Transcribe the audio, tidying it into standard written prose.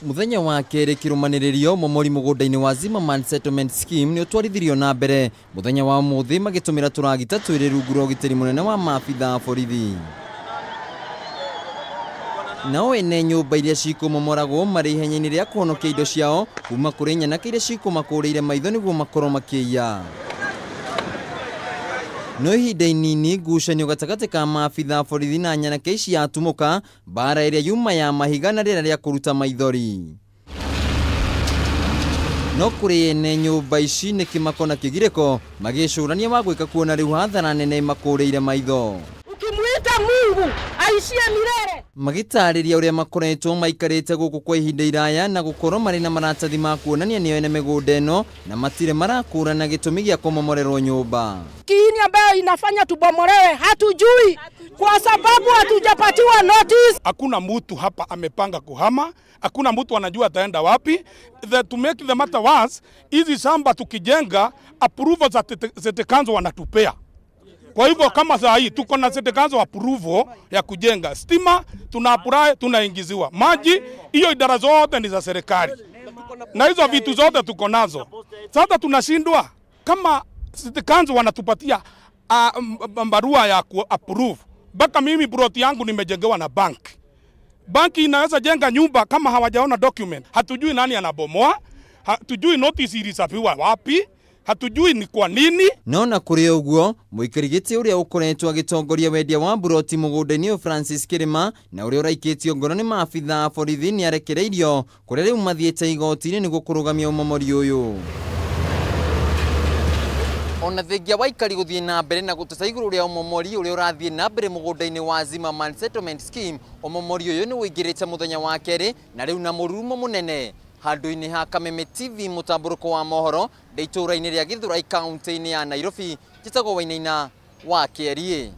Muthenya wa kere kirumaniririo Umomori mugundaini wa Zimmerman Settlement Scheme ni utwarithirio na mbere muthenya wa muthi magitumira turagita twiri rungu rwa ugitiri munene wa maabitha borithi. Nao ene nyumba iria cikumomoragwo mari ihenya-ini ria kuhonokia indo ciao kuma kuri nyanake iria cikumakureire maitho niguo makorwo makiia. No ihinda inini ngucanio gatagati ka maabitha borithi na nyanake ici yatumuka bara iria yuma ya mahiga na rĩera rĩa kuruta maithori. No kuri ene nyumba ici nĩ kĩmako na kĩgirĩko magĩcũrania wa gwĩka kuona rĩu hathara nene makureire maitho. Ukimuita Mungu aishie milele. Magitarĩria ũrĩa makoretwo maikarĩte gũkũ kwa ihinda iraya na gũkorwo marĩ na maratathi ma kuonania nĩo ene mĩgũnda ĩno na matirĩ marakũrana gĩtũmi gĩa kũmomorerwo nyũmba. Kiini ambayo inafanya tubomolewe hatujui kwa sababu hatujapatiwa notice. Hakuna mtu hapa amepanga kuhama, hakuna mtu anajua ataenda wapi. To make the matter worse, hizi shamba tukijenga approval za setekanzo wanatupea. Kwa hivyo kama saa hii tuko na setekanzo approval ya kujenga, stima tuna apply tunaingiziwa, maji hiyo idara zote ni za serikali. Na hizo vitu zote tuko nazo. Sasa tunashindwa kama setekanzo wanatupatia barua ya approve. Baka mimi ploti yangu nimejengewa na bank. Banki inaweza jenga nyumba kama hawajaona document. Hatujui nani anabomoa, hatujui notice ilisafiwa wapi, hatujui ni kwa nini. Nona kuri uguo muikarigiti uria ukoretwo agitongoria wendia wa buroti mugundaini Francis Kirima na uria uraikitio ngoro ni maabitha borithi ni arekereirio kuria riu mathiete igoti-ini niguo kurugamia umomori uyu. Ona thengia wa ikari guthie na mbere na gutuca iguru ria umomori uria urathie na mbere mugundaini wa Zimmerman Settlement Scheme, umomori uyu ni wingirite muthenya wa keri na riu na mururumo munene handu-ini ha Kameme TV mutamburuko wa mohoro ndeituraini ria Githurai kaunti-ini ya Nairobi. Jitagwo Wainaina wa Kierie.